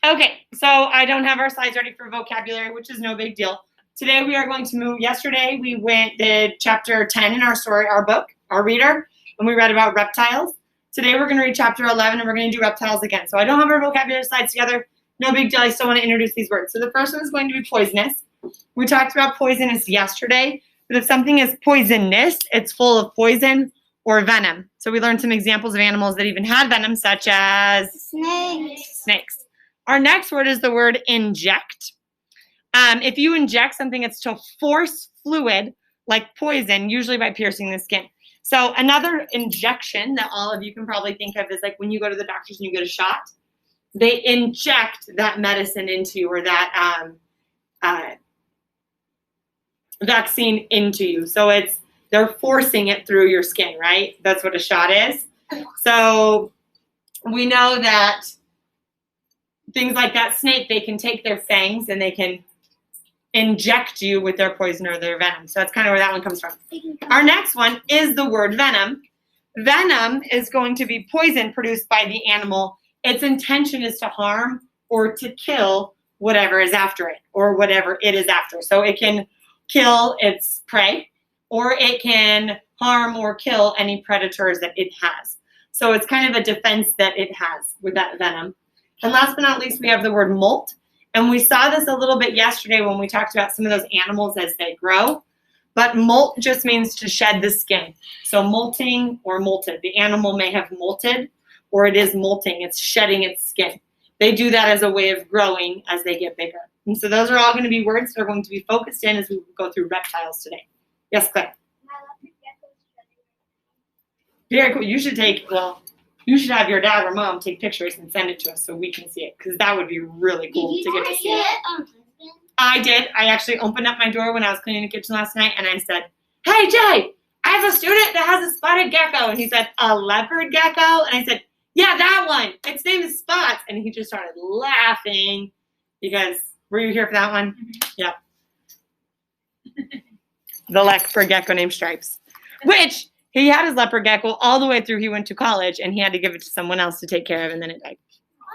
Okay, so I don't have our slides ready for vocabulary, which is no big deal. Today we are going to move. Yesterday we did chapter 10 in our story, our book, our reader, and we read about reptiles. Today we're going to read chapter 11 and we're going to do reptiles again. So I don't have our vocabulary slides together. No big deal. I still want to introduce these words. So the first one is going to be poisonous. We talked about poisonous yesterday, but if something is poisonous, it's full of poison or venom. So we learned some examples of animals that even had venom, such as snakes. Our next word is the word inject. If you inject something, it's to force fluid like poison, usually by piercing the skin. So another injection that all of you can probably think of is like when you go to the doctors and you get a shot. They inject that medicine into you, or that vaccine into you. So they're forcing it through your skin, right? That's what a shot is. So we know that things like that snake, they can take their fangs and they can inject you with their poison or their venom. So that's kind of where that one comes from. Our next one is the word venom. Venom is going to be poison produced by the animal. Its intention is to harm or to kill whatever is after it, or whatever it is after. So it can kill its prey, or it can harm or kill any predators that it has. So it's kind of a defense that it has with that venom. And last but not least, we have the word molt. And we saw this a little bit yesterday when we talked about some of those animals as they grow. But molt just means to shed the skin. So molting or molted. The animal may have molted, or it is molting. It's shedding its skin. They do that as a way of growing as they get bigger. And so those are all going to be words that are going to be focused in as we go through reptiles today. Yes, Claire? Very cool. You should have your dad or mom take pictures and send it to us so we can see it, because that would be really cool to get to see it. I did. I actually opened up my door when I was cleaning the kitchen last night, and I said, "Hey, Jay, I have a student that has a spotted gecko." And he said, "A leopard gecko?" And I said, "Yeah, that one. Its name is Spots." And he just started laughing because, were you here for that one? Mm-hmm. Yeah. The leopard gecko named Stripes, which he had his leopard gecko all the way through. He went to college, and he had to give it to someone else to take care of, and then it died.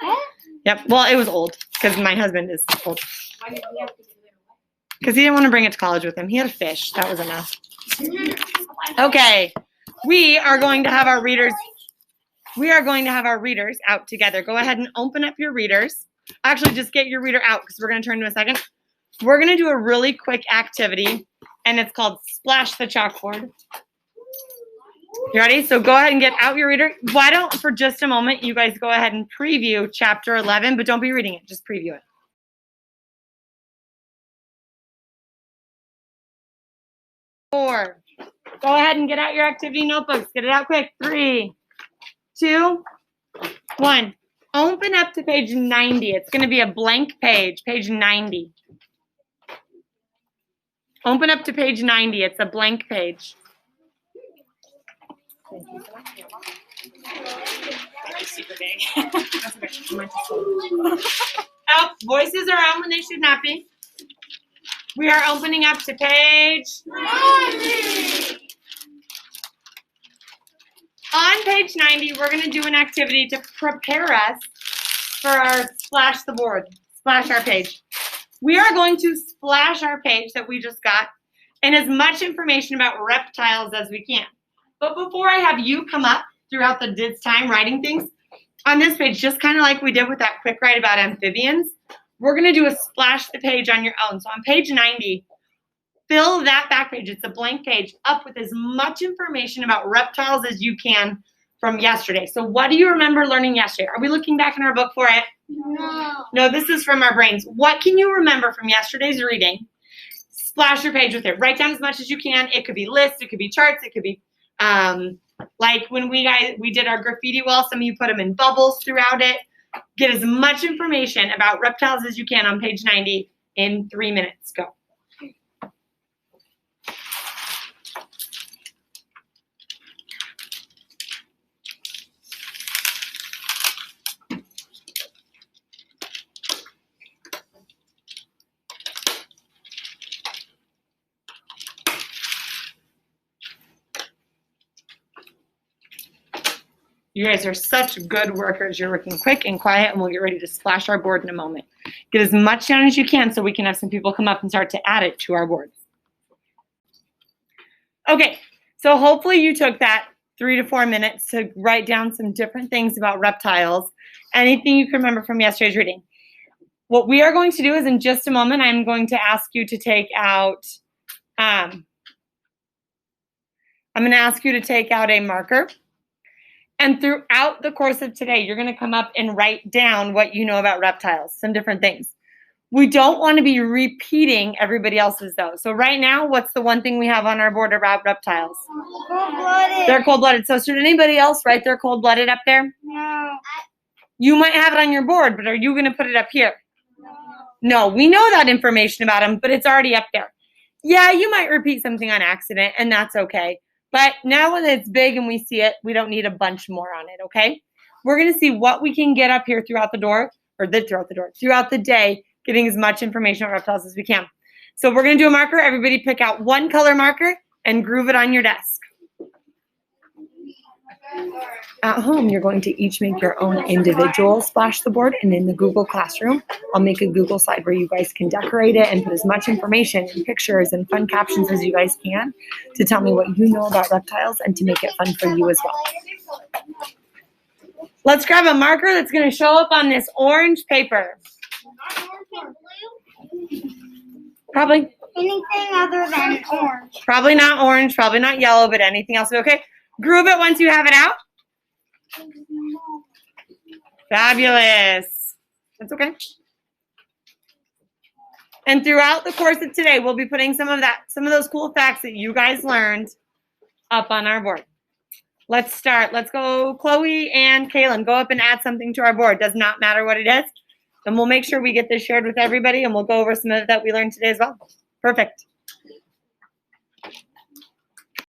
What? Yep. Well, it was old because my husband is old. Why did he have to give it away? Because he didn't want to bring it to college with him. He had a fish. That was enough. Okay. We are going to have our readers. We are going to have our readers out together. Go ahead and open up your readers. Actually, just get your reader out because we're going to turn to a second. We're going to do a really quick activity, and it's called Splash the Chalkboard. You ready? So go ahead and get out your reader. Why don't, for just a moment, you guys go ahead and preview chapter 11, but don't be reading it. Just preview it. Four. Go ahead and get out your activity notebooks. Get it out quick. 3, 2, 1. Open up to page 90. It's going to be a blank page, page 90. Open up to page 90. It's a blank page. Super big. Oh, voices are on when they should not be. We are opening up to page 90. On page 90, we're going to do an activity to prepare us for our splash the board, splash our page. We are going to splash our page that we just got in as much information about reptiles as we can. But before I have you come up throughout this time writing things, on this page, just kind of like we did with that quick write about amphibians, we're going to do a splash the page on your own. So on page 90, fill that back page, it's a blank page, up with as much information about reptiles as you can from yesterday. So what do you remember learning yesterday? Are we looking back in our book for it? No. No, this is from our brains. What can you remember from yesterday's reading? Splash your page with it. Write down as much as you can. It could be lists, it could be charts, it could be like when we did our graffiti wall, some of you put them in bubbles throughout it. Get as much information about reptiles as you can on page 90 in 3 minutes. Go. You guys are such good workers. You're working quick and quiet, and we'll get ready to splash our board in a moment. Get as much down as you can so we can have some people come up and start to add it to our board. Okay, so hopefully you took that 3 to 4 minutes to write down some different things about reptiles. Anything you can remember from yesterday's reading. What we are going to do is in just a moment, I'm going to ask you to take out, I'm going to ask you to take out a marker. And throughout the course of today, you're going to come up and write down what you know about reptiles, some different things. We don't want to be repeating everybody else's though. So right now, what's the one thing we have on our board about reptiles? Cold-blooded. They're cold-blooded. So should anybody else write their cold-blooded up there? No. You might have it on your board, but are you going to put it up here? No, we know that information about them, but it's already up there. Yeah, you might repeat something on accident, and that's okay. But now when it's big and we see it, we don't need a bunch more on it, okay? We're going to see what we can get up here throughout the day, getting as much information on reptiles as we can. So we're going to do a marker. Everybody pick out one color marker and groove it on your desk. At home, you're going to each make your own individual splash the board, and in the Google Classroom, I'll make a Google slide where you guys can decorate it and put as much information and pictures and fun captions as you guys can to tell me what you know about reptiles and to make it fun for you as well. Let's grab a marker that's going to show up on this orange paper. Probably. Anything other than orange. Probably not orange, probably not yellow, but anything else. Okay. Groove it once you have it out. Fabulous. That's okay. And throughout the course of today, we'll be putting some of those cool facts that you guys learned up on our board. Let's start. Let's go, Chloe and Kaylin. Go up and add something to our board. Does not matter what it is. And we'll make sure we get this shared with everybody, and we'll go over some of that we learned today as well. Perfect.